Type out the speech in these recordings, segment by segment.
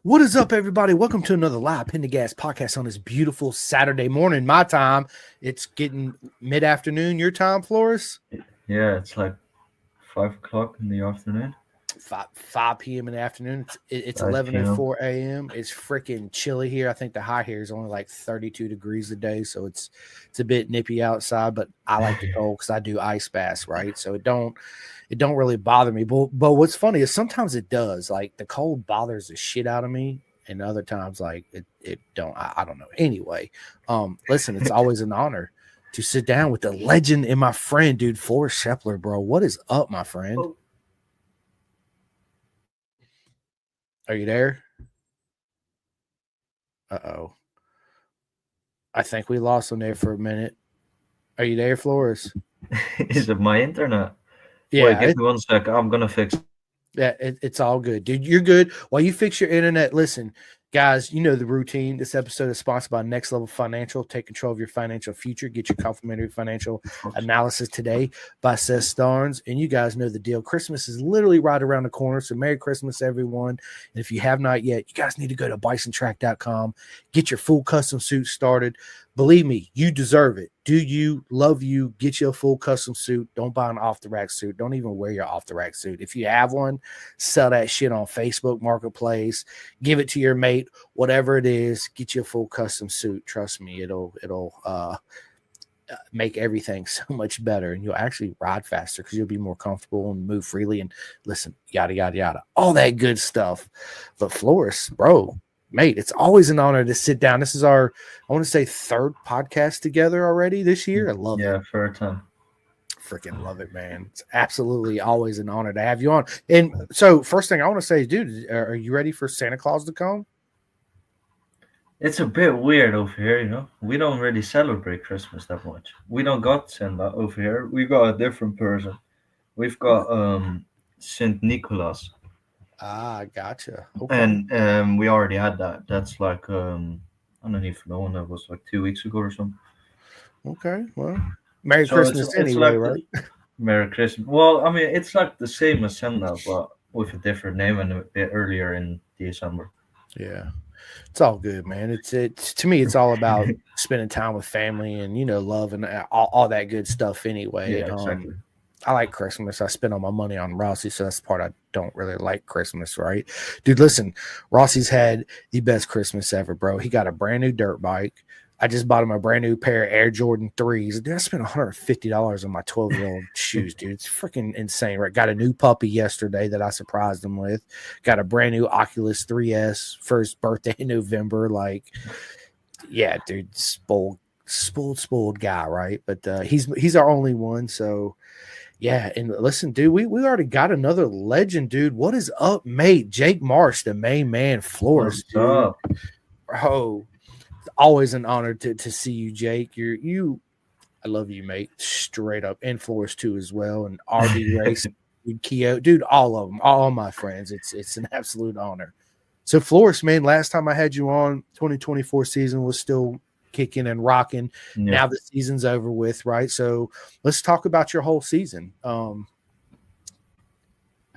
What is up, everybody? Welcome to another live Pendergast podcast on this beautiful Saturday morning. My time, it's getting mid-afternoon. Your time, Floris? Yeah, it's like 5 o'clock in the afternoon. 5 p.m. in the afternoon. It's 5 p.m. 11:04 a.m. It's freaking chilly here. I think the high here is only like 32 degrees a day, so it's a bit nippy outside. But I like the cold because I do ice baths, right? So it don't really bother me. But what's funny is sometimes it does. Like the cold bothers the shit out of me, and other times like it don't. I don't know. Anyway, listen, it's always an honor to sit down with the legend and my friend, dude, Floris Schipper, bro. What is up, my friend? Are you there? Uh-oh. I think we lost him there for a minute. Are you there, Floris? Is it my internet? Yeah, Wait, give me 1 sec. I'm gonna fix. it's all good, dude. You're good. While you fix your internet, listen, guys, you know the routine. This episode is sponsored by Next Level Financial. Take control of your financial future. Get your complimentary financial analysis today by Seth Starnes. And you guys know the deal. Christmas is literally right around the corner. So Merry Christmas, everyone. And if you have not yet, you guys need to go to bisontrack.com. Get your full custom suit started. Believe me, you deserve it. Do you love you? Get your full custom suit. Don't buy an off the rack suit. Don't even wear your off the rack suit. If you have one, sell that shit on Facebook Marketplace. Give it to your mate, whatever it is. Get your full custom suit. Trust me, it'll make everything so much better, and you'll actually ride faster because you'll be more comfortable and move freely. And listen, yada yada yada, all that good stuff. But Floris, bro. Mate, it's always an honor to sit down. This is our, I want to say, third podcast together already this year. I love it. Yeah, third time. Freaking love it, man. It's absolutely always an honor to have you on. And so, first thing I want to say is, dude, are you ready for Santa Claus to come? It's a bit weird over here, you know. We don't really celebrate Christmas that much. We don't got Santa over here. We got a different person. We've got Saint Nicholas. Ah, gotcha. Okay. And we already had that. That's like I don't even know when that was, like 2 weeks ago or something. Okay. Well, Merry So Christmas it's anyway, like right? Merry Christmas. Well, I mean, it's like the same as Santa, but with a different name and a bit earlier in December. Yeah. It's all good, man. It's to me, it's all about spending time with family and love and all that good stuff. Anyway, Yeah, exactly. I like Christmas. I spend all my money on Rossi, so that's the part I don't really like Christmas, right? Dude, listen, Rossi's had the best Christmas ever, bro. He got a brand new dirt bike. I just bought him a brand new pair of Air Jordan 3s. Dude, I spent $150 on my 12-year-old shoes, dude. It's freaking insane, right? Got a new puppy yesterday that I surprised him with. Got a brand new Oculus 3S for his birthday in November. Like, yeah, dude, spoiled guy, right? But he's our only one, so yeah. And listen, dude, we already got another legend, dude. What is up, mate? Jake Marsh, the main man, Floris, What's dude. up? Bro, always an honor to see you, Jake. I love you, mate. Straight up. And Floris too as well. And RD Race, dude, Keo, dude, all of them, all my friends. It's an absolute honor. So Floris, man, last time I had you on, 2024 season was still kicking and rocking. Yeah. Now the season's over with, right? So let's talk about your whole season. How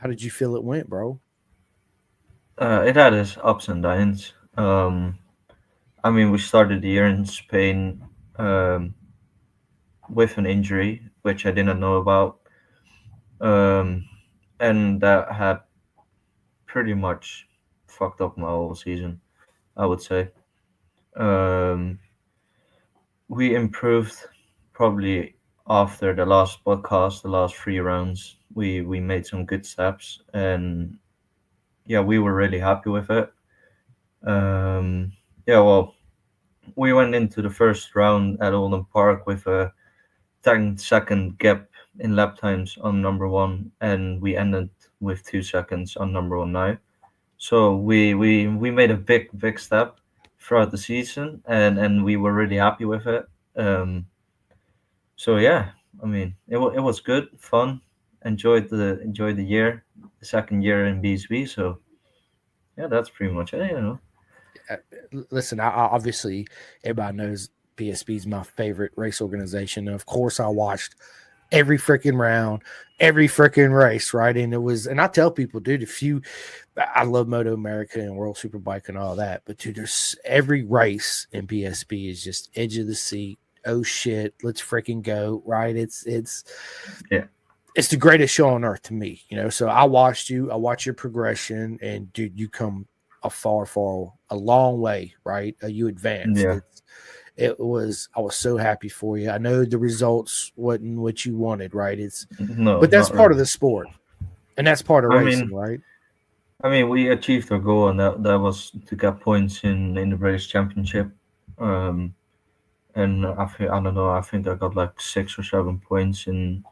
did you feel it went, bro? It had its ups and downs. I mean, we started the year in Spain with an injury, which I didn't know about, and that had pretty much fucked up my whole season, I would say. Um, we improved probably after the last podcast, the last 3 rounds. We made some good steps, and yeah, we were really happy with it. Yeah, well, we went into the first round at Oldham Park with a 10-second gap in lap times on number one, and we ended with 2 seconds on number one now. So we made a big step throughout the season, and we were really happy with it. So yeah, I mean, it was good, fun. Enjoyed the year, the second year in BSB. So yeah, that's pretty much it. You know. Listen, I obviously everybody knows BSB is my favorite race organization. And of course, I watched every freaking round, every freaking race, right? And I tell people, dude, I love Moto America and World Superbike and all that, but dude, there's every race in PSP is just edge of the seat. Oh shit, let's freaking go, right? Yeah. It's the greatest show on earth to me, So I watched your progression, and dude, you come a long way, right? You advanced. Yeah. I was so happy for you. I know the results wasn't what you wanted, right? No, But that's not part of really. the sport, and that's part of I racing, mean, right? we achieved our goal, and that was to get points in the British Championship. Um, and I don't know. I think I got like 6 or 7 points in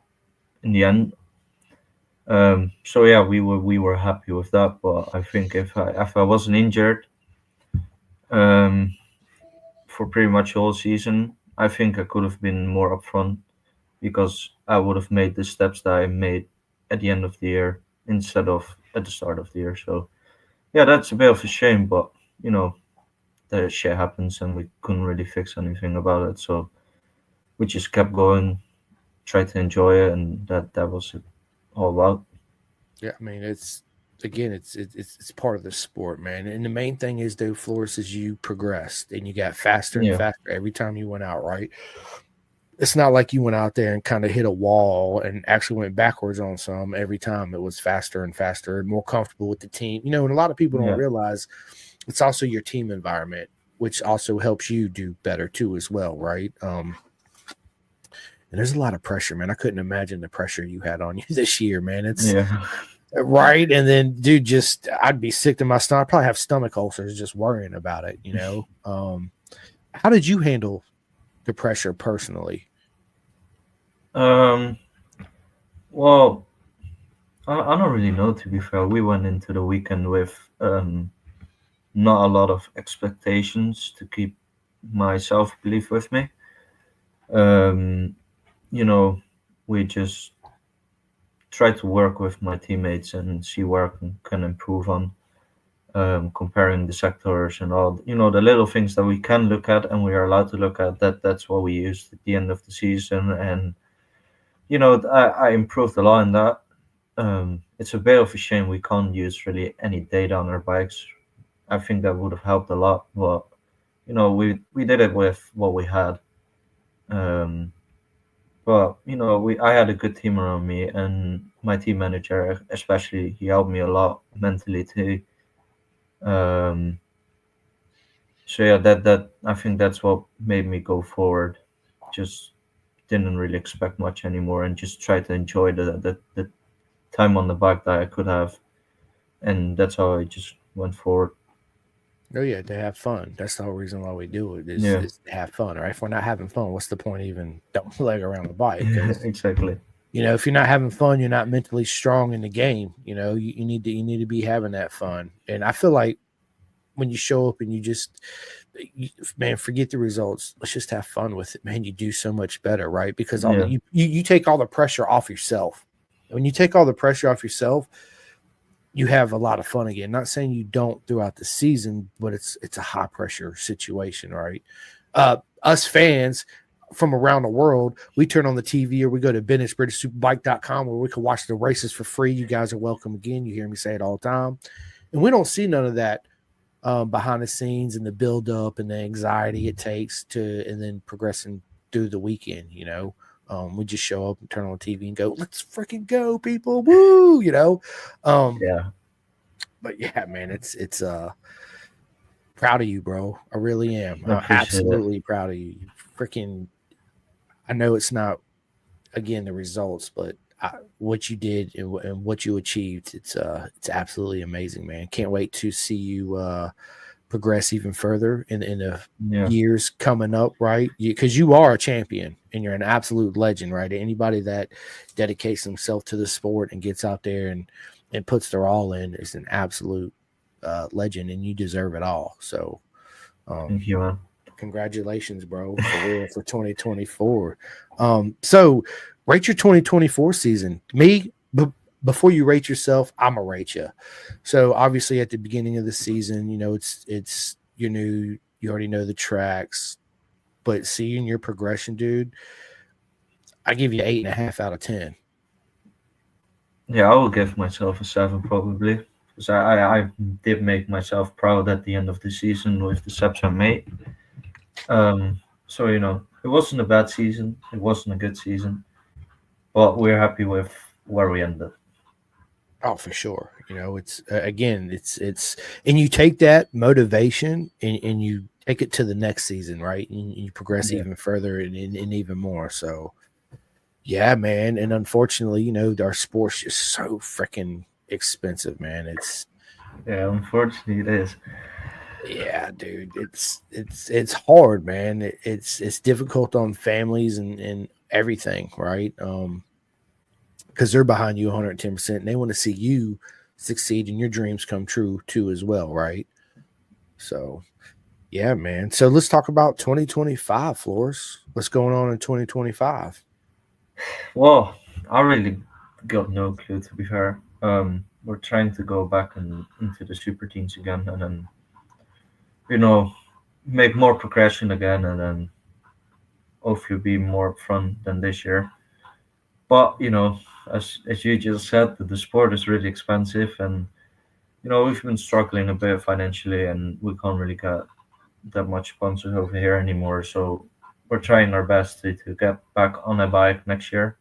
the end. So yeah, we were happy with that. But I think if I wasn't injured, um, for pretty much all season, I think I could have been more upfront because I would have made the steps that I made at the end of the year instead of at the start of the year. So yeah, that's a bit of a shame, but you know, the shit happens and we couldn't really fix anything about it. So we just kept going, tried to enjoy it, and that was it all about. Yeah, I mean, it's part of the sport, man. And the main thing is, though, Floris, is you progressed and you got faster and Yeah, faster every time you went out, right? It's not like you went out there and kind of hit a wall and actually went backwards on some every time. It was faster and faster and more comfortable with the team. And a lot of people don't yeah, realize it's also your team environment, which also helps you do better too, as well, right? And there's a lot of pressure, man. I couldn't imagine the pressure you had on you this year, man. It's yeah. right. And then, dude, I'd be sick to my stomach. I'd probably have stomach ulcers just worrying about it. How did you handle the pressure personally? Um, well, I don't really know. To be fair, we went into the weekend with not a lot of expectations to keep my self belief with me. Um, you know, we just try to work with my teammates and see where I can improve on. Comparing the sectors and all, the little things that we can look at and we are allowed to look at. That's what we used at the end of the season, and I improved a lot in that. It's a bit of a shame we can't use really any data on our bikes. I think that would have helped a lot, but we did it with what we had. Um, but I had a good team around me, and my team manager, especially, he helped me a lot mentally too. Um, so yeah, that I think that's what made me go forward. Just didn't really expect much anymore, and just try to enjoy the time on the bike that I could have, and that's how I just went forward. Oh yeah, to have fun. That's the whole reason why we do it is Yeah, is to have fun, right? If we're not having fun, what's the point even don't leg around the bike? Because exactly. if you're not having fun, you're not mentally strong in the game. You need to be having that fun. And I feel like when you show up and man, forget the results. Let's just have fun with it, man. You do so much better, right? Because Yeah, you take all the pressure off yourself. When you take all the pressure off yourself, you have a lot of fun again. Not saying you don't throughout the season, but it's a high pressure situation, right? Us fans from around the world, we turn on the TV or we go to BritishSuperbike.com where we can watch the races for free. You guys are welcome again. You hear me say it all the time. And we don't see none of that behind the scenes and the build up and the anxiety it takes and then progressing through the weekend. We just show up and turn on the TV and go, let's freaking go, people. Woo. Um, yeah. but yeah, man, it's proud of you, bro. I really am. I I'm appreciate it. absolutely proud of you. You freaking, I know it's not again the results, but what you did and what you achieved, it's absolutely amazing, man. Can't wait to see you progress even further in the Yeah, years coming up, right? Because you are a champion and you're an absolute legend, right? Anybody that dedicates himself to the sport and gets out there and puts their all in is an absolute legend, and you deserve it all. So, um, thank you, man. congratulations, bro, for real for 2024. So rate your 2024 season. Before you rate yourself, I'm gonna rate you. So obviously at the beginning of the season, it's you're new, you already know the tracks, but seeing your progression, dude, I give you 8.5 out of 10. Yeah, I will give myself a 7 probably because I did make myself proud at the end of the season with the steps I made. So it wasn't a bad season. It wasn't a good season, but we're happy with where we ended. Oh, for sure. It's again, it's and you take that motivation and you take it to the next season, right? And you progress Yeah, even further and even more. So, yeah, man. And unfortunately, our sport's just so freaking expensive, man. yeah. Unfortunately, it is. Yeah, dude. It's hard, man. It's difficult on families and everything, right? Because they're behind you 110%, and they want to see you succeed and your dreams come true too as well, right? So, yeah, man. So let's talk about 2025, Floris. What's going on in 2025? Well, I really got no clue to be fair. We're trying to go back into the super teams again, and then you know make more progression again, and then hopefully be more fun than this year. But as you just said, the sport is really expensive, and we've been struggling a bit financially, and we can't really get that much sponsors over here anymore. So we're trying our best to get back on a bike next year.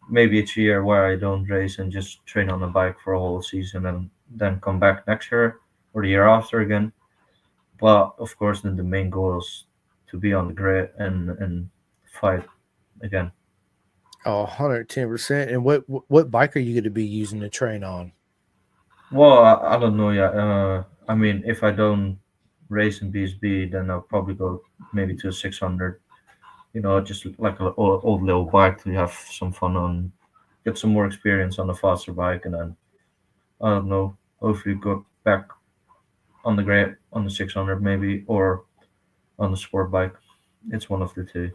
Maybe it's a year where I don't race and just train on a bike for a whole season and then come back next year or the year after again. But of course, then the main goal is to be on the grid and fight again. Oh, 110%. And what bike are you going to be using to train on? Well, I don't know yet. I mean, if I don't race in BSB, then I'll probably go maybe to a 600. Just like an old little bike to have some fun on, get some more experience on a faster bike, and then I don't know. Hopefully, go back on the great on the 600 maybe, or on the sport bike. It's one of the two.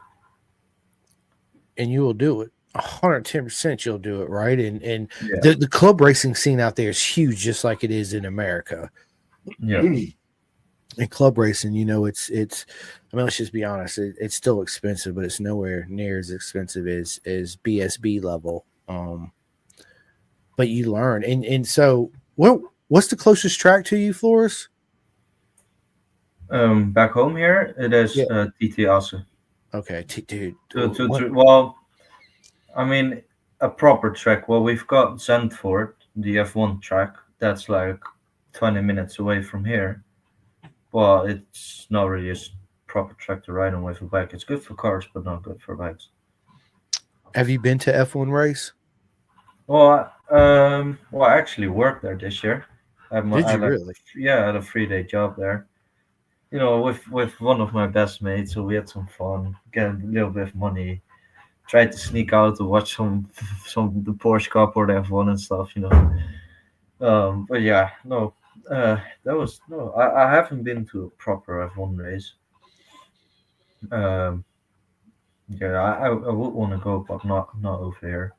And you will do it. 110% you'll do it, right? And Yeah, the club racing scene out there is huge, just like it is in America. yeah, In club racing, it's I mean, let's just be honest, it's still expensive, but it's nowhere near as expensive as BSB level. But you learn. And so what's the closest track to you, Floris? Back home here, it is Yeah. TT Assen. Okay, dude. What? Well, I mean, a proper track. Well, we've got Zandvoort, the F1 track. That's like 20 minutes away from here. Well, it's not really a proper track to ride on with a bike. It's good for cars, but not good for bikes. Have you been to F1 race? Well, I actually worked there this year. Did I you like, really? yeah, I had a 3-day job there. With one of my best mates, so we had some fun, get a little bit of money, tried to sneak out to watch some the Porsche Cup or the F1 and stuff. But yeah, no, that was no. I haven't been to a proper F1 race. Um, yeah, I would want to go, but not over here.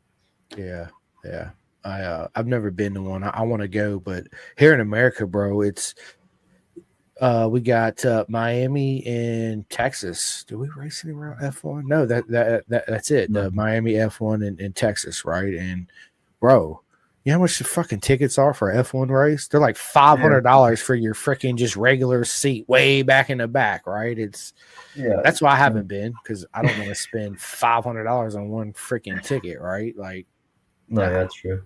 Yeah, yeah. I've never been to one. I want to go, but here in America, bro, it's we got Miami and Texas. Do we race any around F1? No, that's it. No. The Miami F1 in Texas, right? And bro, you know how much the fucking tickets are for F1 race? They're like Yeah, $500 for your freaking just regular seat way back in the back, right? yeah, That's why I haven't been, because I don't want to spend $500 on one freaking ticket, right? Like, no, nah. yeah, that's true.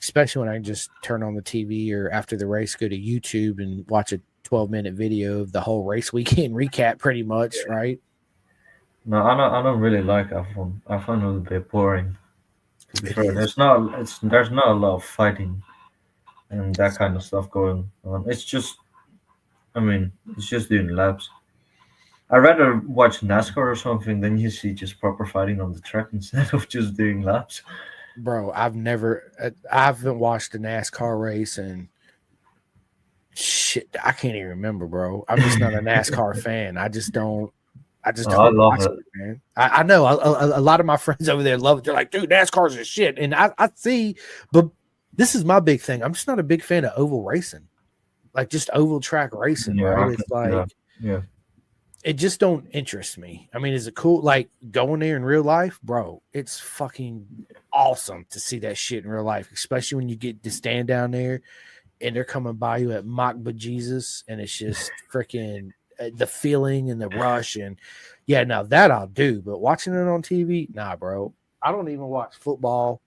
Especially when I just turn on the TV or after the race, go to YouTube and watch a 12-minute video of the whole race weekend recap, pretty much, right? No, I don't really like F1. I find it a bit boring. To be It fair, is, there's not a lot of fighting and that kind of stuff going on. It's just, I mean, it's just doing laps. I'd rather watch NASCAR or something than you see just proper fighting on the track instead of just doing laps. bro. I haven't watched a NASCAR race and shit. I can't even remember, bro. I'm just not a NASCAR fan. I just Oh, I don't love watch it. it, man. I know a lot of my friends over there love it. They're like, dude, NASCAR's a shit. And I see, but this is my big thing. I'm just not a big fan of oval racing, like just oval track racing, Yeah, right? I can It's see that. like, Yeah, it just don't interest me. I mean, is it cool? Like going there in real life, bro? It's fucking awesome to see that shit in real life, especially when you get to stand down there and they're coming by you at Mach Jesus, and it's just freaking the feeling and the rush. And yeah, now that I'll do, but watching it on TV, nah, bro. I don't even watch football,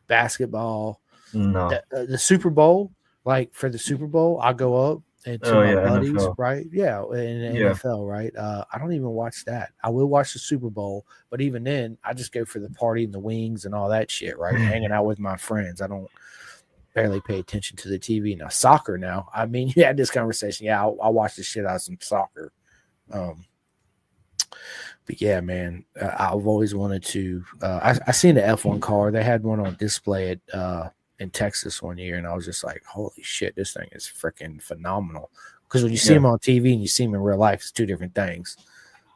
basketball, No. the Super Bowl. Like for the Super Bowl, I go up and to Oh my yeah, buddies, NFL. right? Yeah, in the Yeah. NFL, right? I don't even watch that. I will watch the Super Bowl, but even then, I just go for the party and the wings and all that shit, right? Hanging out with my friends. I don't barely pay attention to the TV. Now soccer, now I mean, you had this conversation. Yeah, I'll watch the shit out of some soccer. Um, but yeah, man, I've always wanted to. I seen the F1 car. They had one on display at in Texas one year, and I was just like, "Holy shit, this thing is freaking phenomenal!" Because when you see Yeah. them on TV and you see them in real life, it's two different things.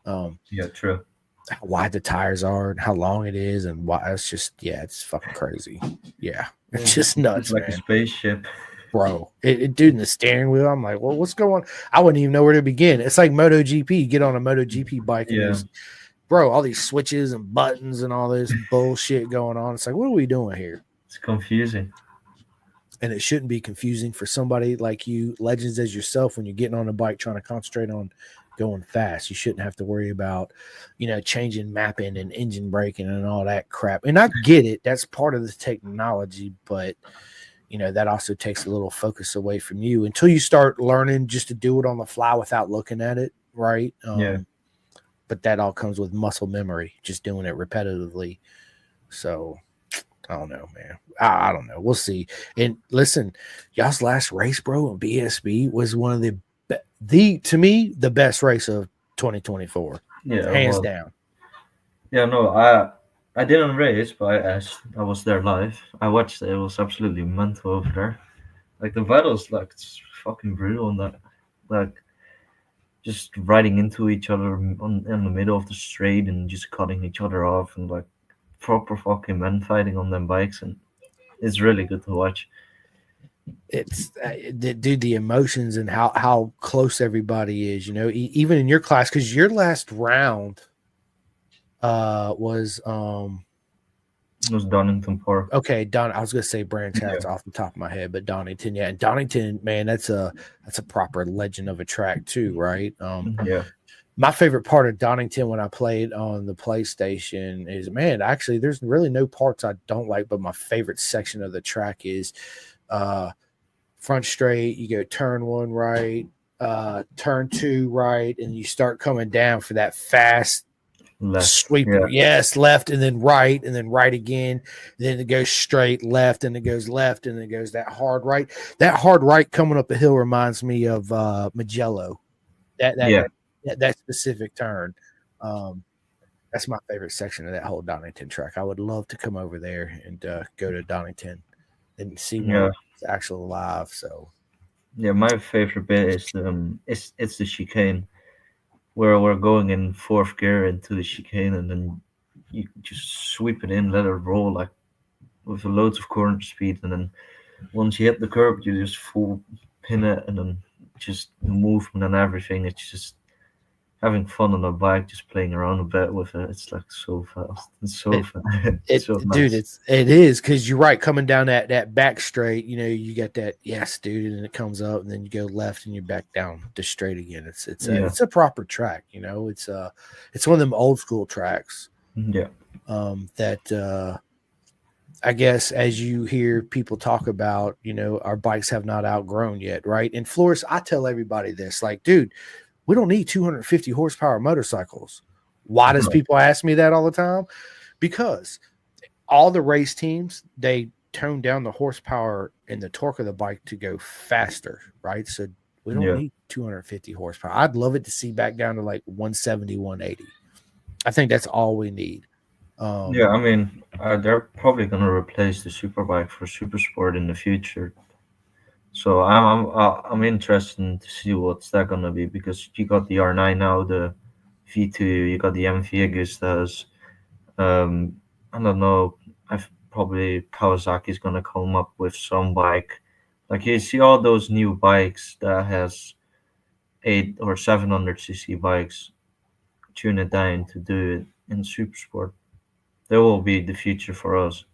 Yeah. True. How wide the tires are and how long it is, and why it's just it's fucking crazy. Yeah, it's just It's nuts, like a man. spaceship. Bro, dude, in the steering wheel, I'm like, well, what's going on? I wouldn't even know where to begin. It's like MotoGP. You get on a MotoGP bike and Yeah. there's, bro, all these switches and buttons and all this bullshit going on. It's like, what are we doing here? It's confusing. And it shouldn't be confusing for somebody like you, legends as yourself, when you're getting on a bike trying to concentrate on going fast. You shouldn't have to worry about, changing mapping and engine braking and all that crap. And I get it. That's part of the technology, but that also takes a little focus away from you until you start learning just to do it on the fly without looking at it, right? Yeah. But that all comes with muscle memory, just doing it repetitively. So I don't know, man. I don't know. We'll see. And listen, y'all's last race, bro, in BSB was one of to me, the best race of 2024, Yeah. hands Well. down. Yeah. No. I didn't race, but I was there live. I watched it. It was absolutely mental over there. Like the battles, like it's fucking brutal. And that, like just riding into each other in the middle of the straight and just cutting each other off and like proper fucking men fighting on them bikes, and it's really good to watch. It's dude, the emotions and how close everybody is, even in your class, because your last round was It was Donington Park. okay, I was gonna say Branch Hats Yeah. off the top of my head, but Donington, yeah. And Donington, man, that's a proper legend of a track too, right? Yeah. My favorite part of Donington when I played on the PlayStation is, man, actually there's really no parts I don't like, but my favorite section of the track is front straight, you go turn one right, turn two right, and you start coming down for that fast Left. sweeper. Yeah. Yes, left and then right again. Then it goes straight left and it goes left and it goes that hard right. That hard right coming up the hill reminds me of Magello. That that, Yeah. that specific turn. That's my favorite section of that whole Donington track. I would love to come over there and go to Donington and see one Yeah. actual live. So Yeah. My favorite bit is it's the chicane where we're going in fourth gear into the chicane, and then you just sweep it in, let it roll like with loads of corner speed, and then once you hit the curb, you just full pin it, and then just the movement and everything. It's just having fun on a bike, just playing around a bit with it. It's like so fast. It's so it, fast. It's so dude, nice. it is because you're right. Coming down that back straight, you got that yes, dude, and it comes up, and then you go left, and you're back down the straight again. Yeah. It's a proper track, it's one of them old school tracks. Yeah. That I guess as you hear people talk about, our bikes have not outgrown yet, right? And Floris, I tell everybody this, like, dude, we don't need 250 horsepower motorcycles. Why does No. people ask me that all the time? Because all the race teams, they tone down the horsepower and the torque of the bike to go faster, right? So we don't Yeah. need 250 horsepower. I'd love it to see back down to like 170, 180. I think that's all we need. Yeah. I mean, they're probably gonna replace the superbike for super sport in the future. So I'm interested to see what's that gonna be, because you got the R9 now, the V2, you got the MV Augustas. I don't know. I've probably Kawasaki's gonna come up with some bike. Like you see all those new bikes that has 8 or 700 cc bikes. tune it down to do it in super sport. That will be the future for us.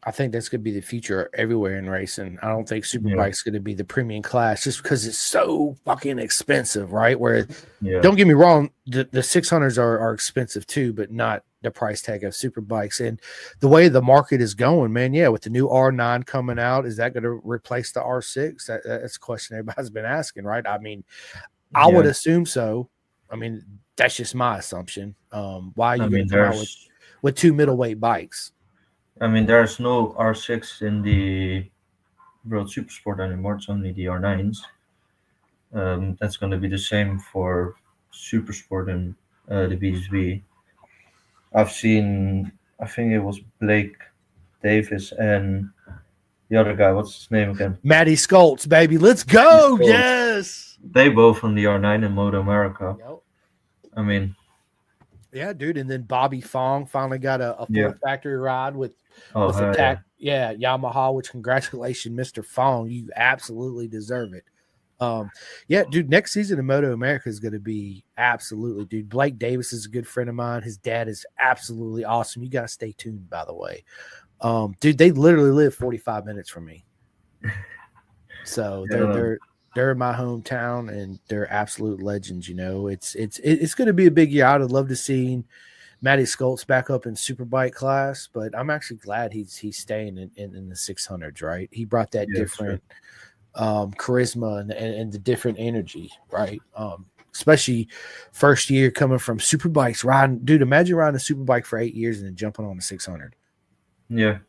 I think that's going to be the future everywhere in racing. I don't think Yeah, Superbike's going to be the premium class just because it's so fucking expensive, right? Where, yeah, don't get me wrong, the 600s are expensive too, but not the price tag of Superbikes. And the way the market is going, man, yeah, with the new R9 coming out, is that going to replace the R6? That's a question everybody's been asking, right? I mean, I would yeah. assume so. I mean, that's just my assumption. Why are I you going mean, to come out with two middleweight bikes? there's no R6 in the World Supersport anymore. It's only the R9s. That's going to be the same for Supersport and the BSB. I've seen, I think it was Blake Davis and the other guy. What's his name again? Matty Skoltz, baby. Let's These go. quotes. Yes. They both on the R9 in Moto America. Yep. I mean, Yeah, dude. And then Bobby Fong finally got a yeah. full factory ride with Oh, hell yeah. attack. Yeah, Yamaha, which congratulations, Mr. Fong. You absolutely deserve it. Yeah, dude, next season of Moto America is going to be absolutely, dude. Blake Davis is a good friend of mine. His dad is absolutely awesome. You got to stay tuned, by the way. Dude, they literally live 45 minutes from me. So Yeah. they're in my hometown and they're absolute legends. You know, it's going to be a big year. I'd have loved to see Matty Skoltz back up in superbike class, but I'm actually glad he's staying in the 600s. Right, he brought that Yeah, sure. different charisma and the different energy. Right, especially first year coming from superbikes riding. Dude, imagine riding a superbike for 8 years and then jumping on the 600. Yeah.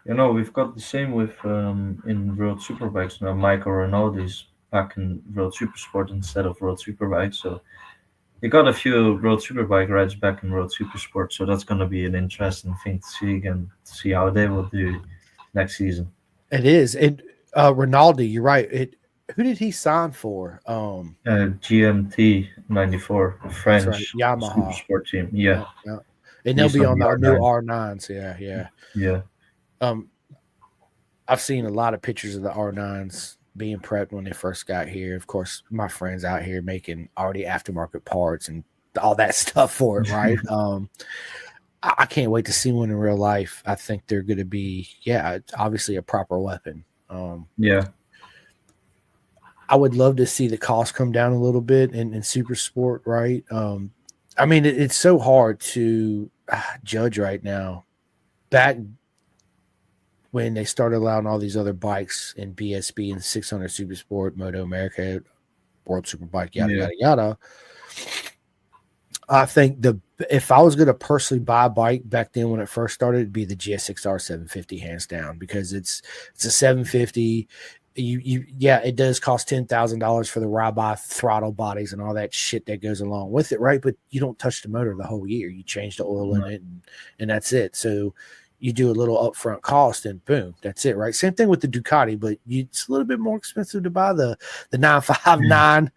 We've got the same with in World Superbikes now. Michael Rinaldi's back in World Supersport instead of World Superbike. So you got a few World Superbike rides back in World Supersport. So that's going to be an interesting thing to see again, to see how they will do next season. It is, and Rinaldi, you're right. Who did he sign for? GMT 94, That's right, French Yamaha. Supersport team. Yeah, Yeah, yeah. And they'll he's be on on the the new R9. R9s. Yeah, yeah. Yeah, Um, I've seen a lot of pictures of the R9s being prepped when they first got here. Of course, my friends out here making already aftermarket parts and all that stuff for it, right? I can't wait to see one in real life. I think they're going to be, yeah, it's obviously a proper weapon. yeah, I would love to see the cost come down a little bit in super sport, right? I mean, it's so hard to judge right now. Back when they started allowing all these other bikes in BSB and 600 Super Sport, Moto America, World Superbike, yada yeah, yada yada. I think if I was going to personally buy a bike back then when it first started, it'd be the GSXR 750 hands down because it's a 750. Yeah, it does cost $10,000 for the ride by throttle bodies and all that shit that goes along with it, right? But you don't touch the motor the whole year. You change the oil in it, and that's it. So you do a little upfront cost, and boom, that's it, right? Same thing with the Ducati, but it's a little bit more expensive to buy the 959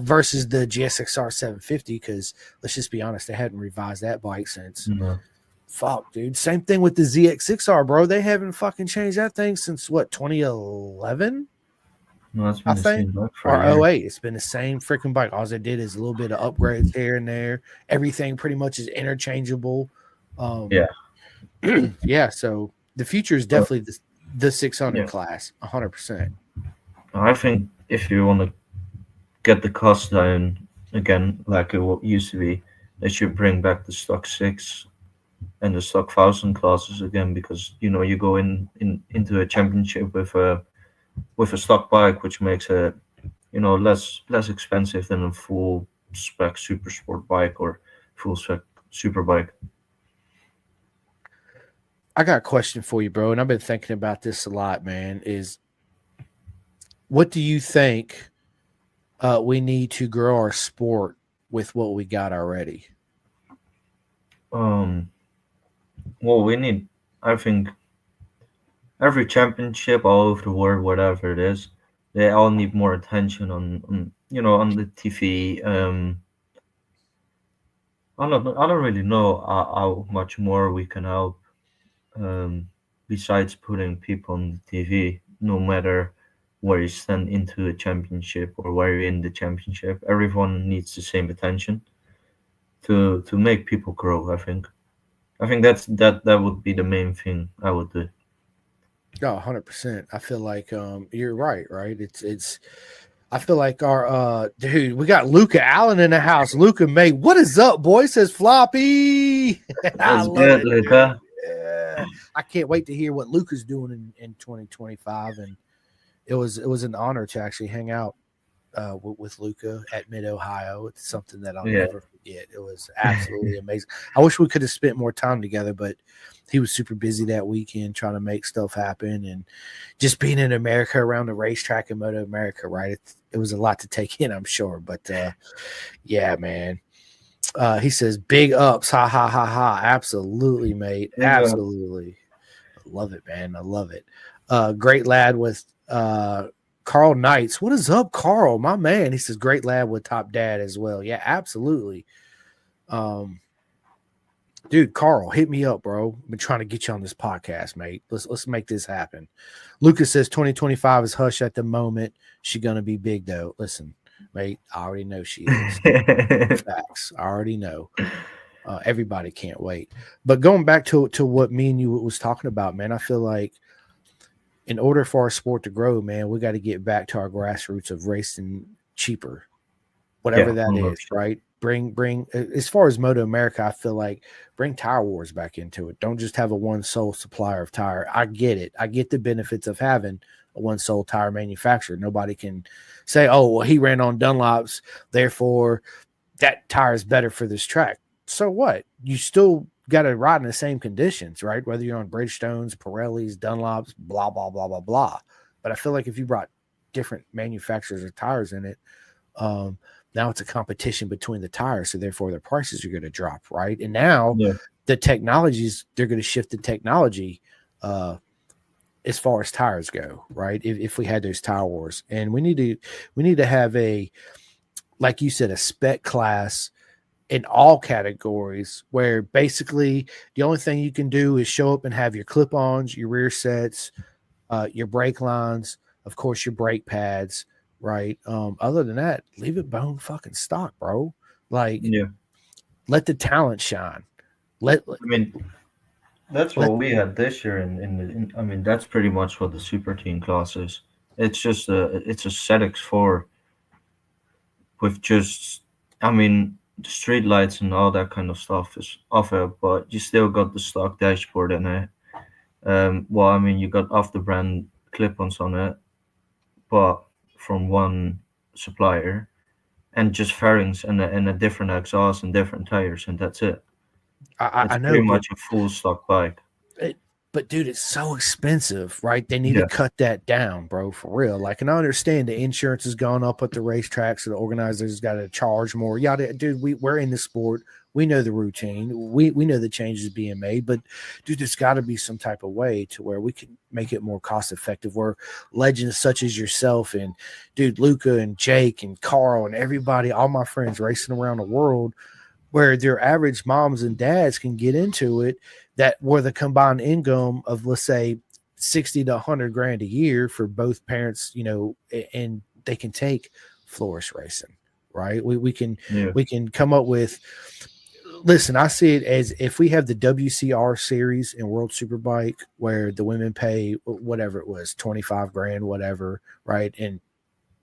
versus the GSXR 750 because let's just be honest, they hadn't revised that bike since. no, Fuck, dude. Same thing with the ZX6R, bro. They haven't fucking changed that thing since what, 2011? no, that's I been the think. same bike for Or a year. 08. It's been the same freaking bike. All they did is a little bit of upgrades here and there. Everything pretty much is interchangeable. Yeah, Yeah, so the future is but definitely the 600 yeah, class, 100%. I think if you want to get the cost down again, like it used to be, they should bring back the stock six and the stock thousand classes again because you go into a championship with a stock bike, which makes it less expensive than a full spec super sport bike or full spec super bike. I got a question for you, bro, and I've been thinking about this a lot, man, is what do you think we need to grow our sport with what we got already? Um, well, we need, I think, every championship all over the world, whatever it is, they all need more attention on the TV. I don't really know how much more we can help besides putting people on the TV. No matter where you stand into a championship or where you're in the championship, everyone needs the same attention. to make people grow. I think that would be the main thing I would do. Oh, 100%. I feel like you're right, right? It's I feel like our dude, we got Luca Allen in the house. Luca May, what is up, boy? Says Floppy. I That's love good, it, dude. Luca. Yeah. I can't wait to hear what Luca's doing in 2025. And it was an honor to actually hang out with Luca at Mid Ohio. It's something that I'll Yeah. never forget. It was absolutely amazing. I wish we could have spent more time together, but he was super busy that weekend trying to make stuff happen, and just being in America around the racetrack in Moto America, right? It was a lot to take in, I'm sure. But yeah, man. He says big ups, ha ha ha ha. Absolutely, mate. Absolutely. I love it, man. I love it. Great lad with Carl Knights. What is up, Carl? My man. He says great lad with Top Dad as well. Yeah, absolutely. Dude, Carl, hit me up, bro. I've been trying to get you on this podcast, mate. Let's make this happen. Lucas says 2025 is hush at the moment. She gonna be big though. Listen, mate, I already know she is. Facts. I already know. Everybody can't wait. But going back to what me and you was talking about, man, I feel like in order for our sport to grow, man, we got to get back to our grassroots of racing cheaper, whatever that is, right? Bring as far as Moto America, I feel like bring Tire Wars back into it. Don't just have a one sole supplier of tire. I get it. I get the benefits of having a one sole tire manufacturer. Nobody can say, oh, well, he ran on Dunlops, therefore that tire is better for this track. So what? You still got to ride in the same conditions, right? Whether you're on Bridgestones, Pirellis, Dunlops, blah, blah, blah, blah, blah. But I feel like if you brought different manufacturers of tires in it, now it's a competition between the tires, so therefore their prices are going to drop, right? And now the technologies, they're going to shift the technology as far as tires go, right? If we had those Tire Wars, and we need to have a, like you said, a spec class in all categories where basically the only thing you can do is show up and have your clip-ons, your rear sets, your brake lines, of course, your brake pads, right? Other than that, leave it bone fucking stock, bro. Like, let the talent shine. I mean, that's what we had this year. I mean, that's pretty much what the super team class is. It's just it's a ZX4 with just, I mean, the street lights and all that kind of stuff is off it, but you still got the stock dashboard in it. Well, I mean, you got off the brand clip-ons on it, but from one supplier, and just fairings and a different exhaust and different tires, and that's it. I know, pretty much a full stock bike. But dude, it's so expensive, right? They need to cut that down, bro, for real. Like, and I understand the insurance has gone up at the racetrack, so the organizers got to charge more. Yada, dude, we're in the sport. We know the routine. We know the changes being made, but dude, there's got to be some type of way to where we can make it more cost effective. Where legends such as yourself and dude Luca and Jake and Carl and everybody, all my friends racing around the world, where their average moms and dads can get into it, that where the combined income of, let's say, 60 to 100 grand a year for both parents, you know, and they can take Floris racing, right? We can come up with, listen, I see it as if we have the WCR series in World Superbike where the women pay whatever it was, 25 grand, whatever, right? And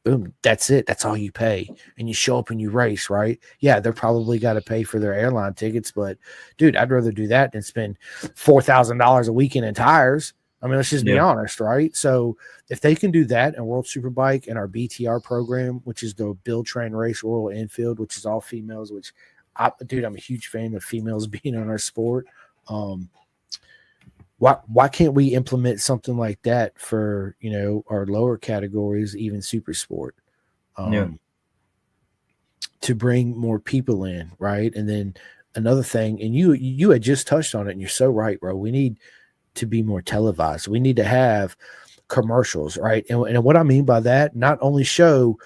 boom, that's it. That's all you pay. And you show up and you race, right? Yeah, they're probably got to pay for their airline tickets, but dude, I'd rather do that than spend $4,000 a weekend in tires. I mean, let's just be honest, right? So if they can do that in World Superbike and our BTR program, which is the Build, Train, Race Royal Enfield, which is all females, which dude, I'm a huge fan of females being on our sport. Why can't we implement something like that for, you know, our lower categories, even super sport, to bring more people in, right? And then another thing, and you had just touched on it, and you're so right, bro. We need to be more televised. We need to have commercials, right? And what I mean by that, not only show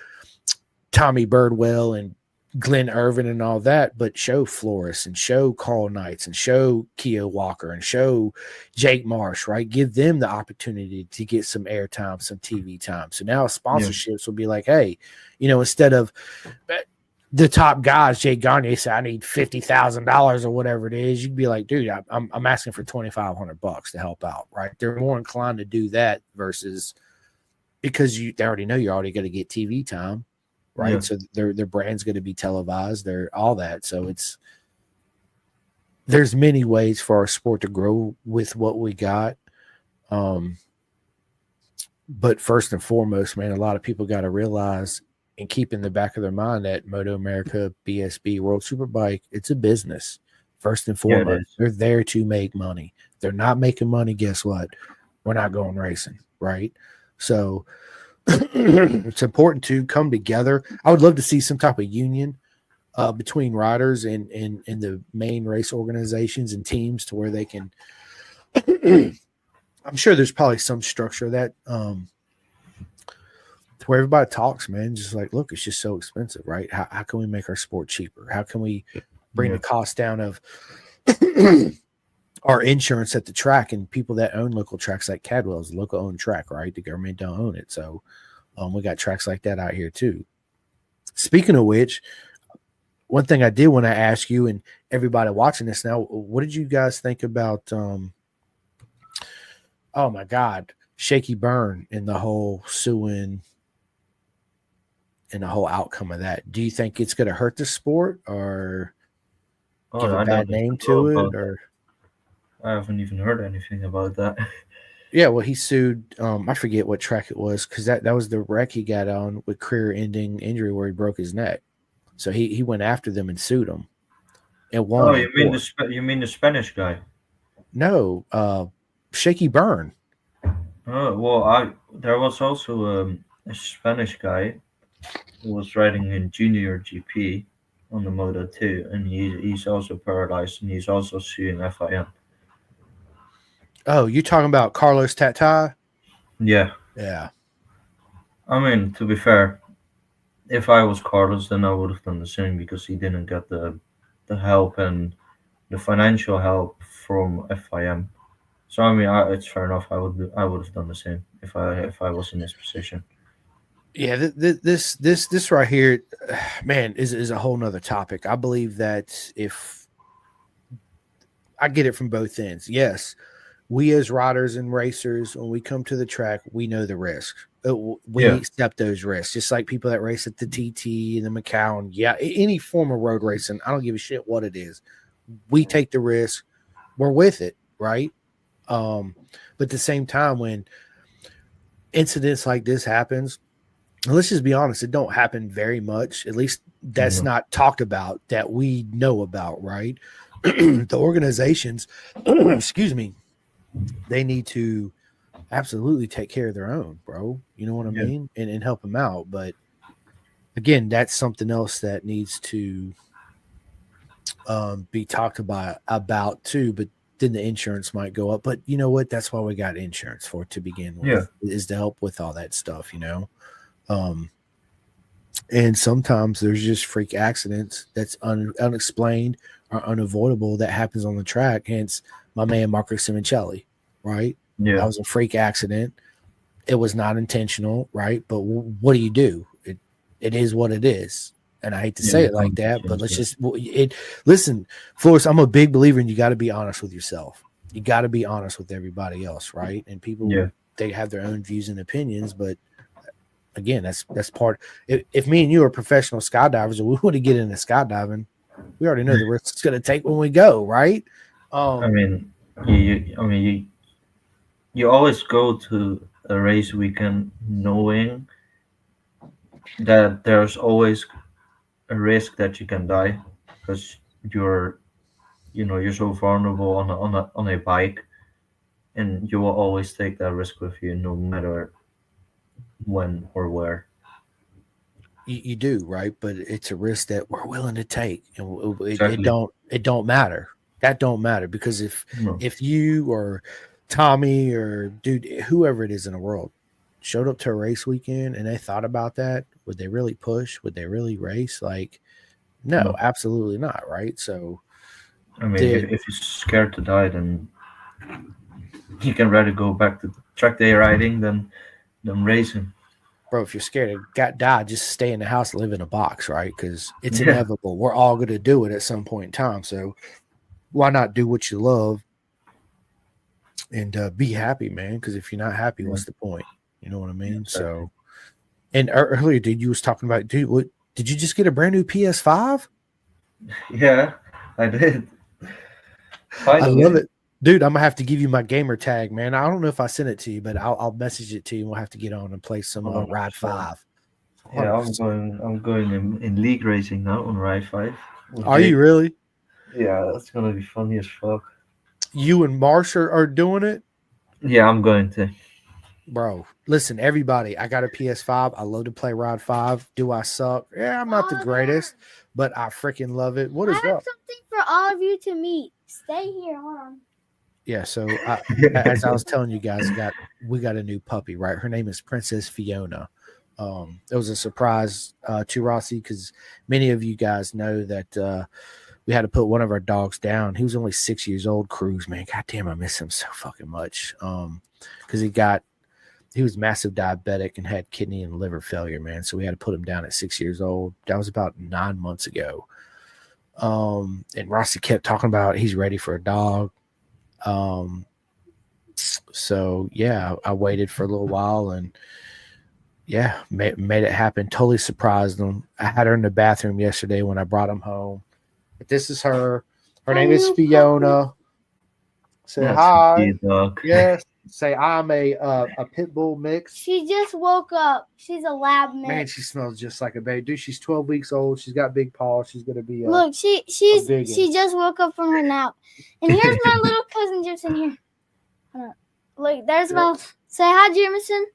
Tommy Birdwell and Glenn Irvin and all that, but show Floris and show Carl Knights and show Keogh Walker and show Jake Marsh, right? Give them the opportunity to get some airtime, some TV time. So now sponsorships will be like, hey, you know, instead of the top guys, Jay Gagne said, I need $50,000 or whatever it is. You'd be like, dude, I'm asking for $2,500 to help out, right? They're more inclined to do that versus because they already know you're already going to get TV time, right? Yeah. So their brand's going to be televised, they're all that. So there's many ways for our sport to grow with what we got. But first and foremost, man, a lot of people got to realize and keep in the back of their mind that Moto America, BSB, World Superbike, it's a business. First and foremost, they're there to make money. If they're not making money, guess what? We're not going racing, right? So it's important to come together. I would love to see some type of union between riders and the main race organizations and teams to where they can I'm sure there's probably some structure that to where everybody talks, man. Just like, look, it's just so expensive, right? How can we make our sport cheaper? How can we bring the cost down of our insurance at the track? And people that own local tracks like Cadwell is a local owned track, right? The government don't own it. So we got tracks like that out here too. Speaking of which, one thing I did want to ask you and everybody watching this now, what did you guys think about oh my God, Shaky Byrne and the whole suing and the whole outcome of that? Do you think it's going to hurt the sport or give a bad name to it? Or I haven't even heard anything about that. Yeah, well, he sued. I forget what track it was because that was the wreck he got on with career-ending injury where he broke his neck. So he went after them and sued them and won. Oh, you mean the Spanish guy? No, Shaky Byrne. Oh well, there was also a Spanish guy who was riding in Junior GP on the Moto 2, and he's also paralyzed, and he's also suing FIM. Oh, you talking about Carlos Tata? Yeah. Yeah. I mean, to be fair, if I was Carlos, then I would have done the same because he didn't get the help and the financial help from FIM. So I mean, it's fair enough. I would have done the same if I was in his position. Yeah, this right here, man, is a whole nother topic. I believe that if I get it from both ends, yes, we as riders and racers, when we come to the track, we know the risk. We accept those risks, just like people that race at the TT and the McCown. Yeah, any form of road racing, I don't give a shit what it is. We take the risk. We're with it, right? But at the same time, when incidents like this happens, and let's just be honest, it don't happen very much. At least that's not talked about that we know about, right? The organizations, excuse me, they need to absolutely take care of their own, bro. You know what I mean? And help them out. But again, that's something else that needs to be talked about too. But then the insurance might go up. But you know what? That's why we got insurance for to begin with, is to help with all that stuff, you know? And sometimes there's just freak accidents that's unexplained or unavoidable that happens on the track. Hence my man, Marco Simoncelli, right? Yeah. That was a freak accident. It was not intentional, right? But what do? It is what it is. And I hate to say it like that, but let's just listen, Floris, I'm a big believer in you got to be honest with yourself. You got to be honest with everybody else, right? And people, they have their own views and opinions, but again, that's part. If me and you are professional skydivers and we want to get into skydiving, we already know the risk it's going to take when we go, right? I mean, you always go to a race weekend knowing that there's always a risk that you can die because you're so vulnerable on a bike, and you will always take that risk with you no matter when or where. You do, right? But it's a risk that we're willing to take, and Exactly. it don't matter. That don't matter because if you or Tommy or dude, whoever it is in the world, showed up to a race weekend and they thought about that, would they really push? Would they really race? Like, no, absolutely not, right? So, I mean, if you're scared to die, then you can rather go back to track day riding than racing. bro, if you're scared of die, just stay in the house, live in a box, right? Because it's Yeah. inevitable. We're all going to do it at some point in time. So why not do what you love and be happy, man? Because if you're not happy, what's the point? You know what I mean? Exactly. So, and earlier, dude, you was talking about, dude, what did you just get a brand new PS5? Yeah, I did. I Finally. love it. Dude, I'm gonna have to give you my gamer tag, man. I don't know if I sent it to you, but I'll message it to you and we'll have to get on and play some Ride 5. Yeah, 100%. I'm going in league racing now on Ride 5. with Are Jake. you really? Yeah, that's gonna be funny as fuck. You and Marsh are doing it? Yeah, I'm going to. Bro, listen, everybody, I got a PS5. I love to play Ride 5. Do I suck? Yeah, I'm not the greatest, but I freaking love it. What is I have up? something for all of you to meet. Stay here. Hold on. Yeah, so as I was telling you guys, we got a new puppy, right? Her name is Princess Fiona. It was a surprise to Rossi because many of you guys know that we had to put one of our dogs down. He was only 6 years old. Cruz, man, god damn, I miss him so fucking much. Because he was massive diabetic and had kidney and liver failure, man. So we had to put him down at 6 years old. That was about 9 months ago. And Rossi kept talking about he's ready for a dog. So yeah, I waited for a little while and yeah, made it happen. Totally surprised them. I had her in the bathroom yesterday when I brought him home. But this is her. Her name is Fiona. Say That's hi. a cute dog. Yes. Say I'm a pit bull mix. She just woke up. She's a lab mix. Man, she smells just like a baby. Dude, she's 12 weeks old. She's got big paws. She's gonna be Look, she just woke up from her nap. And here's my little cousin just in here. Look, there's my say hi, Jameson.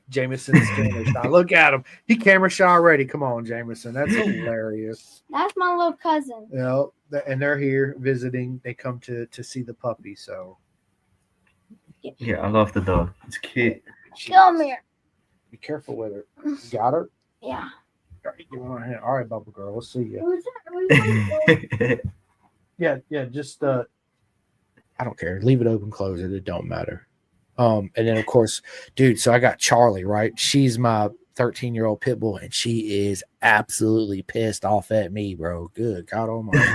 Jameson's camera shy. Look at him. He camera shy already. Come on, Jameson. That's hilarious. That's my little cousin. You know, and they're here visiting. They come to see the puppy. So Yeah, I love the dog. It's cute. Come here. Be careful with her. You got her? Yeah. All right, give her my hand. All right, Bubble Girl. We'll see you. Who's that? Yeah. Just I don't care. Leave it open, close it. It don't matter. And then of course, dude. So I got Charlie, right? She's my 13-year-old pit bull, and she is absolutely pissed off at me, bro. Good God Almighty,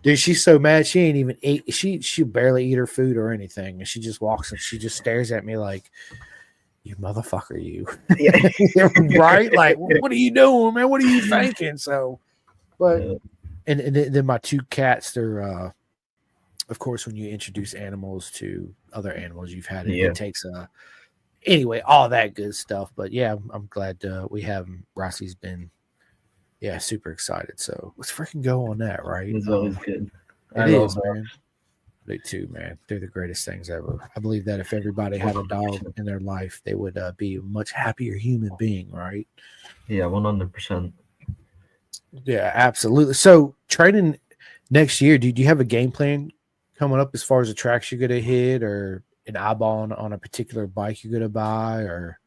dude. She's so mad. She ain't even ate. She barely eat her food or anything, and she just walks and she just stares at me like, "You motherfucker, you." Yeah. Right? Like, what are you doing, man? What are you thinking? So, but and then my two cats, they're of course, when you introduce animals to other animals you've had, it takes anyway, all that good stuff. But yeah, I'm glad we have him. Rossi's been super excited. So let's freaking go on that, right? It's always good. It is, man. They too, man. They're the greatest things ever. I believe that if everybody had a dog in their life, they would be a much happier human being, right? Yeah, 100%. Yeah, absolutely. So training next year, do you have a game plan coming up as far as the tracks you're gonna hit or an eyeball on a particular bike you're gonna buy or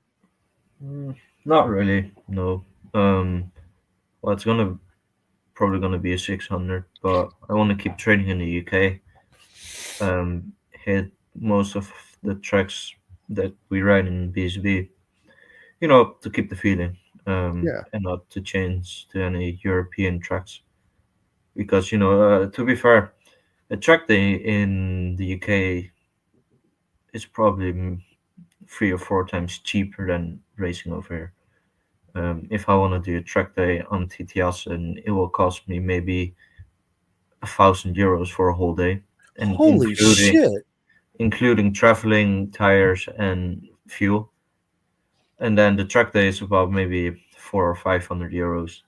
Not really, no. Well, it's probably gonna be a 600, but I want to keep training in the UK. Hit most of the tracks that we ride in BSB, to keep the feeling, and not to change to any European tracks, because to be fair, a track day in the UK is probably 3 or 4 times cheaper than racing over here. If I want to do a track day on TTS, and it will cost me maybe €1,000 for a whole day, and holy shit, including traveling, tires, and fuel. And then the track day is about maybe €400 or €500.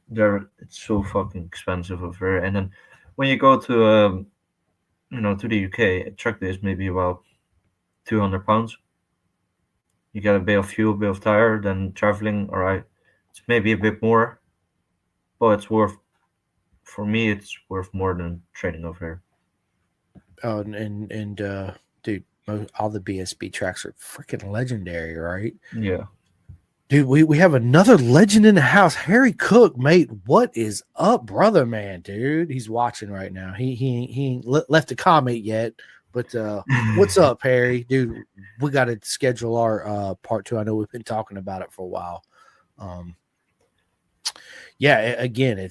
It's so fucking expensive over here. And then when you go to to the UK, a track day is maybe about £200. You get a bit of fuel, a bit of tire, then traveling. All right, it's maybe a bit more, but for me, it's worth more than training over here. Oh, and dude, all the BSB tracks are freaking legendary, right? Yeah. Dude, we have another legend in the house. Harry Cook, mate. What is up, brother, man? Dude, he's watching right now. He ain't left a comment yet. But what's up, Harry? Dude, we got to schedule our part 2. I know we've been talking about it for a while. Again,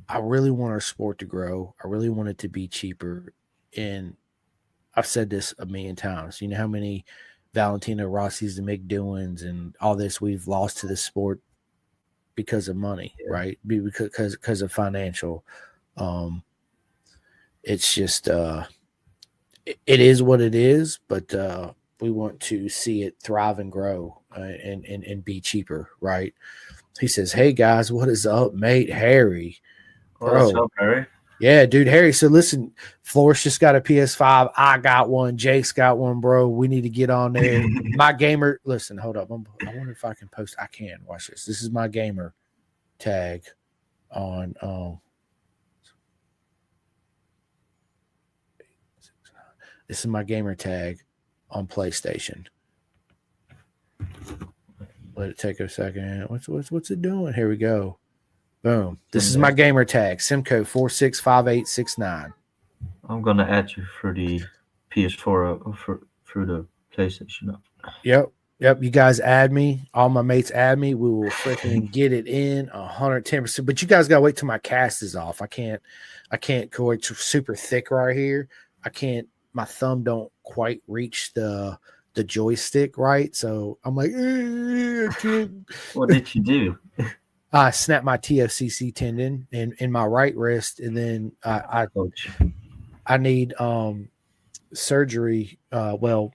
I really want our sport to grow. I really want it to be cheaper. And I've said this a million times. You know how many Valentino Rossi's and McDoings and all this we've lost to the sport because of money, right? Because of financial. It's just it is what it is, but we want to see it thrive and grow and be cheaper, right? He says, "Hey guys, what is up, mate? Harry, bro, What's up, Harry? Yeah, dude, Harry. So listen, Floris just got a PS5. I got one. Jake's got one, bro. We need to get on there. My gamer. Listen, hold up. I wonder if I can post. I can. Watch this. This is my gamer tag on. This is my gamer tag on PlayStation. Let it take a second. What's it doing? Here we go. Boom. This is my gamer tag. Simco 465869. I'm gonna add you for the PS4 through the PlayStation. Yep. You guys add me. All my mates add me. We will freaking get it in 110%. But you guys gotta wait till my cast is off. I can't go. It's super thick right here. I can't. My thumb don't quite reach the joystick, right? So I'm like, I can't. What did you do? I snapped my TFCC tendon in my right wrist, and then I need surgery. Well,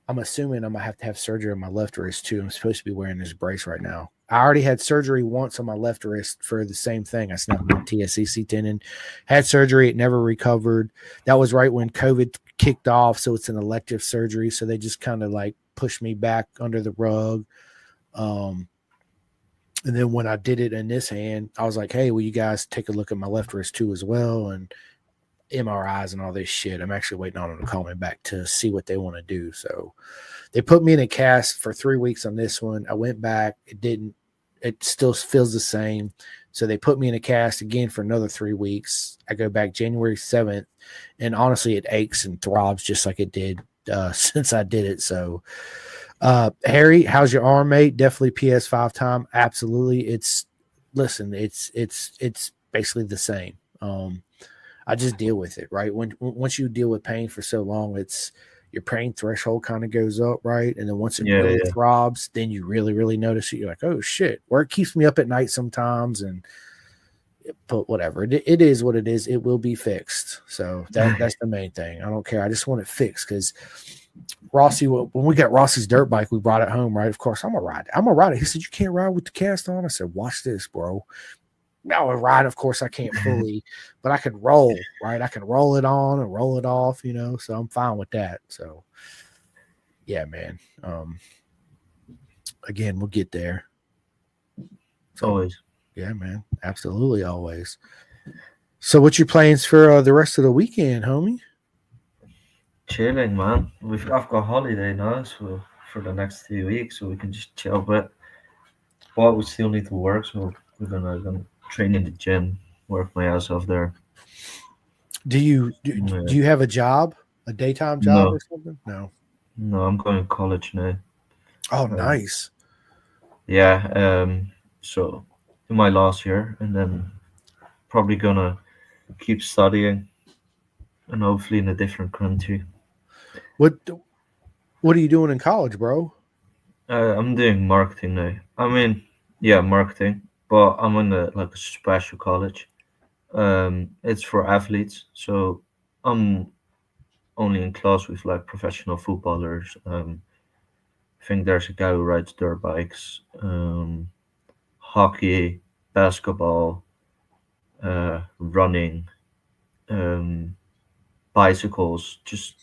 I'm assuming I'm gonna have to have surgery on my left wrist too. I'm supposed to be wearing this brace right now. I already had surgery once on my left wrist for the same thing. I snapped my TFCC tendon, had surgery, it never recovered. That was right when COVID kicked off, so it's an elective surgery. So they just kind of like pushed me back under the rug. And then when I did it in this hand, I was like, hey, will you guys take a look at my left wrist too as well? And MRIs and all this shit. I'm actually waiting on them to call me back to see what they want to do. So they put me in a cast for 3 weeks on this one. I went back. It still feels the same. So they put me in a cast again for another 3 weeks. I go back January 7th. And honestly, it aches and throbs just like it did since I did it. So Harry, how's your arm, mate? Definitely PS5 time. Absolutely. It's basically the same. I just deal with it, right? Once you deal with pain for so long, it's your pain threshold kind of goes up, right? And then once it really throbs, then you really, really notice it. You're like, oh shit. Or it keeps me up at night sometimes, but whatever. It is what it is. It will be fixed. So that's the main thing. I don't care. I just want it fixed because Rossi, when we got Rossi's dirt bike, we brought it home, right? Of course, I'm gonna ride it. He said, you can't ride with the cast on. I said, watch this, bro. Now I ride, of course, I can't fully, but I can roll, right? I can roll it on and roll it off, so I'm fine with that. So yeah, man. Again, we'll get there. So, always. Yeah, man. Absolutely always. So what's your plans for the rest of the weekend, homie? Chilling, man. I've got holiday now, so for the next 2 weeks, so we can just chill. But we still need to work, so we're gonna train in the gym, work my ass off there. Do you have a job, a daytime job or something? No, I'm going to college now. Oh, nice. Yeah. So in my last year, and then probably gonna keep studying, and hopefully in a different country. What are you doing in college, bro? I'm doing marketing now. I mean, yeah, marketing, but I'm in a special college. It's for athletes, so I'm only in class with like professional footballers. I think there's a guy who rides dirt bikes, hockey, basketball, running, bicycles, just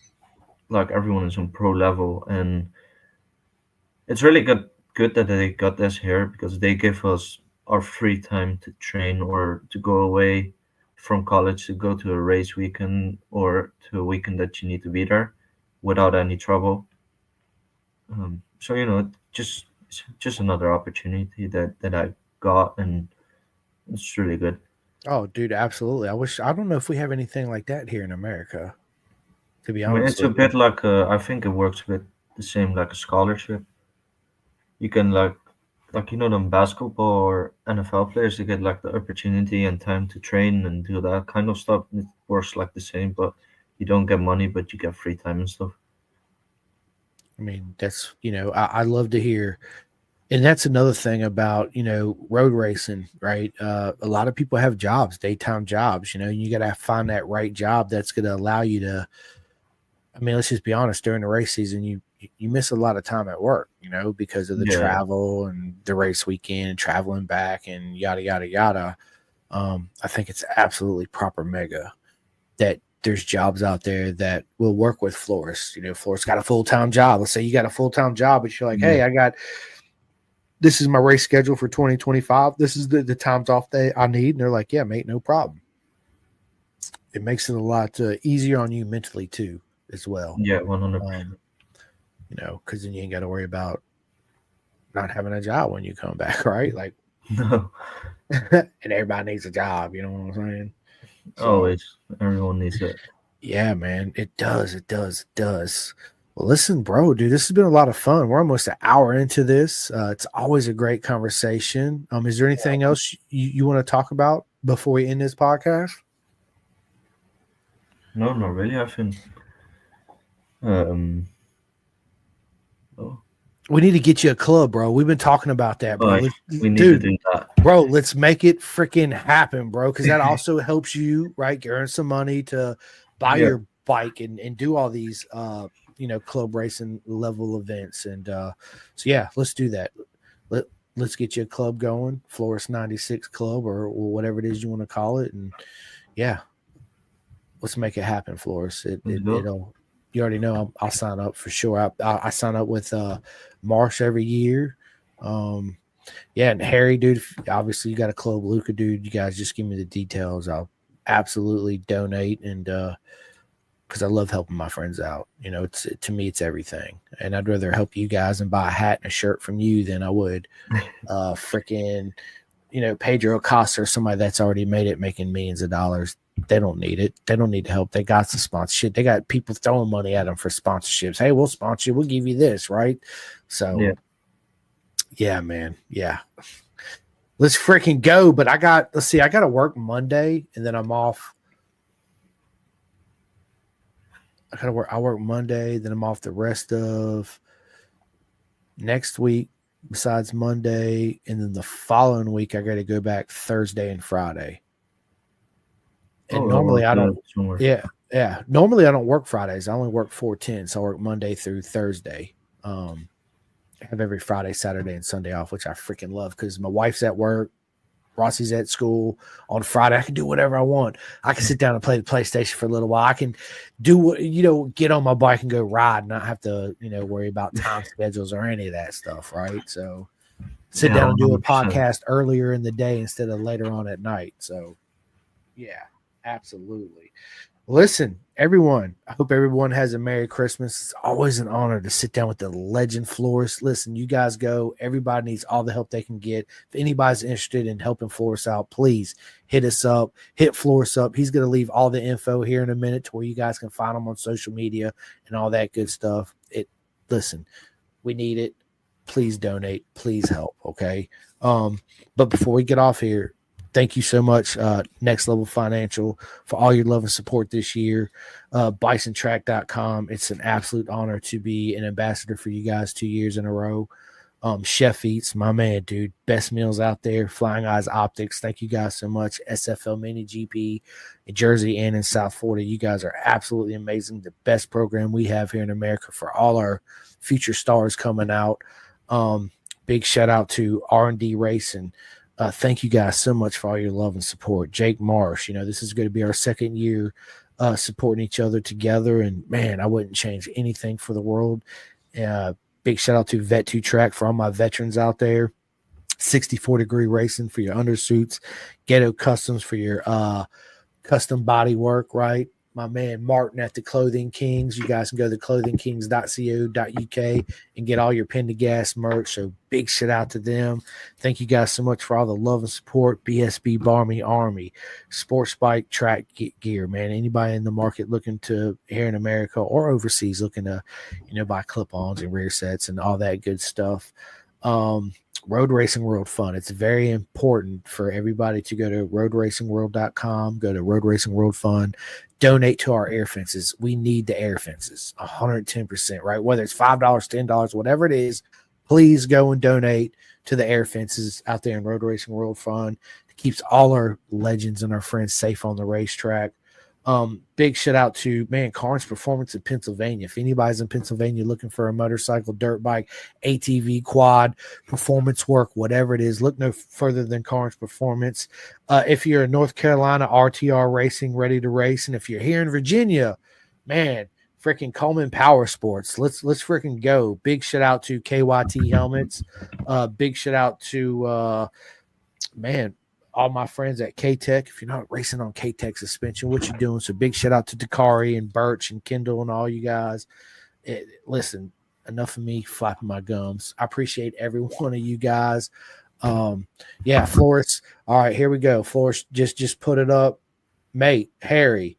like everyone is on pro level, and it's really good that they got this here because they give us our free time to train or to go away from college to go to a race weekend or to a weekend that you need to be there without any trouble. So just another opportunity that I got, and it's really good. Oh, dude, absolutely. I don't know if we have anything like that here in America. To be I mean, honest it's a with you. bit like I think it works a bit the same like a scholarship. You can like them basketball or NFL players, they get like the opportunity and time to train and do that kind of stuff. It works like the same, but you don't get money, but you get free time and stuff. I mean, that's I love to hear. And that's another thing about, road racing, right? A lot of people have jobs, daytime jobs, you got to find that right job that's going to allow you to, I mean, let's just be honest, during the race season, you miss a lot of time at work, because of the Yeah, travel and the race weekend, traveling back and yada, yada, yada. I think it's absolutely proper mega that there's jobs out there that will work with Floris. Floris got a full-time job. Let's say you got a full-time job, but you're like, yeah, hey, this is my race schedule for 2025. This is the times off that I need. And they're like, yeah, mate, no problem. It makes it a lot easier on you mentally too, as well. yeah, 100%. Because then you ain't got to worry about not having a job when you come back, right? Like, No, and everybody needs a job. You know what I'm saying? So, always. Everyone needs it. yeah, man, it does. It does. It does. Well, listen, bro, dude, this has been a lot of fun. We're almost an hour into this. It's always a great conversation. Is there anything else you want to talk about before we end this podcast? No, not really. I think. Oh, We need to get you a club, bro. We've been talking about that, bro. right. We need to do that. Bro, let's make it freaking happen, bro, because that also helps you, right? Earn some money to buy your bike and do all these club racing level events. And so yeah, let's do that. Let's get you a club going, Floris 96 Club or whatever it is you want to call it. And yeah, let's make it happen, Floris. It'll, you already know I'll sign up for sure. I sign up with Marsh every year. Yeah, and Harry, dude, obviously you got a club. Luca, dude, you guys just give me the details. I'll absolutely donate, and because I love helping my friends out. To me, it's everything. And I'd rather help you guys and buy a hat and a shirt from you than I would freaking, Pedro Acosta or somebody that's already made it making millions of dollars. They don't need it. They don't need help. They got the sponsorship. They got people throwing money at them for sponsorships. Hey, we'll sponsor you. We'll give you this, right? So, yeah, man. Yeah. Let's freaking go. But I got to work Monday and then I'm off. I work Monday, then I'm off the rest of next week besides Monday. And then the following week, I got to go back Thursday and Friday. And normally I don't. Yeah. Normally I don't work Fridays. I only work 4/10. So I work Monday through Thursday. I have every Friday, Saturday, and Sunday off, which I freaking love because my wife's at work. Rossi's at school. On Friday, I can do whatever I want. I can sit down and play the PlayStation for a little while. I can get on my bike and go ride and not have to, worry about time schedules or any of that stuff, right? So sit down and do a 100%. podcast earlier in the day instead of later on at night. So, yeah, absolutely. Listen, everyone, I hope everyone has a Merry Christmas. It's always an honor to sit down with the legend Floris. Listen, you guys go. Everybody needs all the help they can get. If anybody's interested in helping Floris out, please hit us up. Hit Floris up. He's going to leave all the info here in a minute to where you guys can find him on social media and all that good stuff. Listen, we need it. Please donate. Please help, okay? But before we get off here, thank you so much, Next Level Financial, for all your love and support this year. BisonTrack.com. It's an absolute honor to be an ambassador for you guys 2 years in a row. Chef Eats, my man, dude. Best meals out there. Flying Eyes Optics. Thank you guys so much. SFL Mini GP in Jersey and in South Florida. You guys are absolutely amazing. The best program we have here in America for all our future stars coming out. Big shout out to R&D Racing. Thank you guys so much for all your love and support. Jake Marsh, this is going to be our second year supporting each other together. And, man, I wouldn't change anything for the world. Big shout out to Vet 2 Track for all my veterans out there. 64 Degree Racing for your undersuits. Ghetto Customs for your custom body work, right? my man Martin at the Clothing Kings. You guys can go to clothingkings.co.uk and get all your Pendergast merch. So big shout out to them. Thank you guys so much for all the love and support. BSB Barmy Army, Sports Bike Track Gear, man. Anybody in the market looking to here in America or overseas looking to, buy clip-ons and rear sets and all that good stuff. Road Racing World Fun. It's very important for everybody to go to roadracingworld.com, go to Road Racing World Fun, donate to our air fences. We need the air fences 110%, right? Whether it's $5, $10, whatever it is, please go and donate to the air fences out there in Road Racing World Fun. It keeps all our legends and our friends safe on the racetrack. Big shout out to Carnes Performance in Pennsylvania. If anybody's in Pennsylvania looking for a motorcycle, dirt bike, ATV, quad, performance work, whatever it is, look no further than Carnes Performance. If you're in North Carolina, RTR Racing, ready to race. And if you're here in Virginia, freaking Coleman Power Sports. Let's freaking go. Big shout out to KYT Helmets. Big shout out to all my friends at K-Tech. If you're not racing on K-Tech suspension, what you doing? So big shout out to Dakari and Birch and Kendall and all you guys. Listen, enough of me flapping my gums. I appreciate every one of you guys. Floris. All right, here we go. Floris, just put it up. Mate, Harry,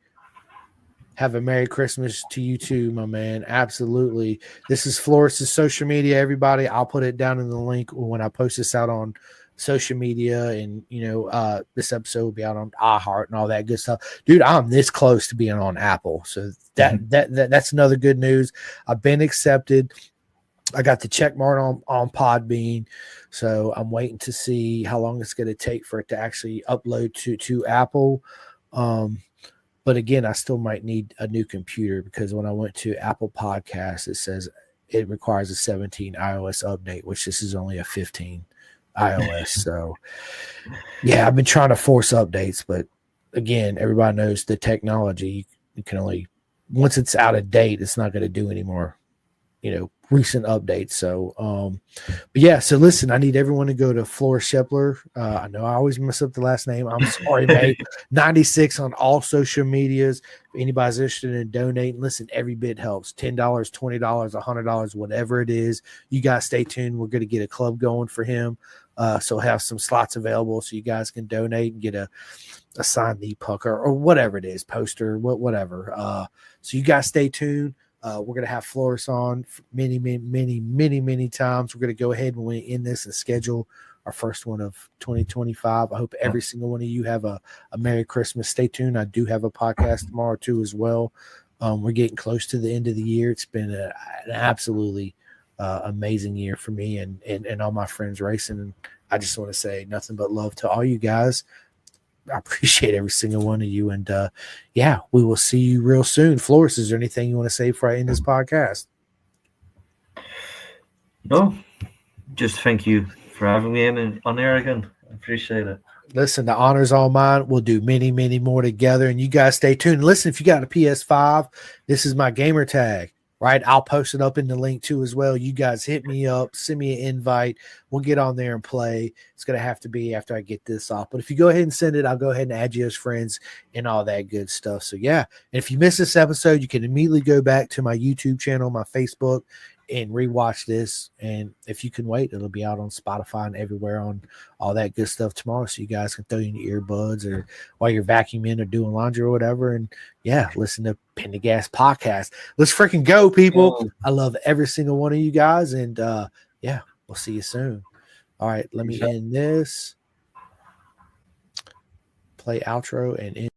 have a Merry Christmas to you too, my man. Absolutely. This is Floris's social media, everybody. I'll put it down in the link when I post this out on social media, and this episode will be out on iHeart and all that good stuff. Dude, I'm this close to being on Apple, so that's another good news. I've been accepted. I got the check mark on Podbean, so I'm waiting to see how long it's going to take for it to actually upload to Apple. But again, I still might need a new computer, because when I went to Apple Podcasts, it says it requires a 17 iOS update, which this is only a 15 iOS. So I've been trying to force updates, but again, everybody knows the technology, you can only, once it's out of date, it's not going to do any more recent updates. So so listen, I need everyone to go to Floris Schipper. I know I always mess up the last name, I'm sorry, mate. 96 on all social medias. If anybody's interested in donating, listen, every bit helps. $10, $20, $100, whatever it is. You guys stay tuned. We're going to get a club going for him. So have some slots available so you guys can donate and get a signed knee pucker or whatever it is, poster, whatever. So you guys stay tuned. We're going to have Floris on many times. We're going to go ahead when we end this and schedule our first one of 2025. I hope every single one of you have a Merry Christmas. Stay tuned. I do have a podcast tomorrow too as well. We're getting close to the end of the year. It's been an absolutely amazing year for me and all my friends racing. And I just want to say nothing but love to all you guys. I appreciate every single one of you. And we will see you real soon. Floris, is there anything you want to say before I end this podcast? No, just thank you for having me on air again. I appreciate it. Listen, the honor's all mine. We'll do many more together, and you guys stay tuned. Listen, if you got a PS5, this is my gamer tag. Right, I'll post it up in the link too as well. You guys hit me up, send me an invite. We'll get on there and play. It's going to have to be after I get this off. But if you go ahead and send it, I'll go ahead and add you as friends and all that good stuff. So, and if you missed this episode, you can immediately go back to my YouTube channel, my Facebook, and rewatch this. And if you can wait, it'll be out on Spotify and everywhere on all that good stuff tomorrow. So you guys can throw in your earbuds or while you're vacuuming or doing laundry or whatever. And listen to Pendergast podcast. Let's freaking go, people. I love every single one of you guys. And we'll see you soon. All right, let me end this. Play outro and end.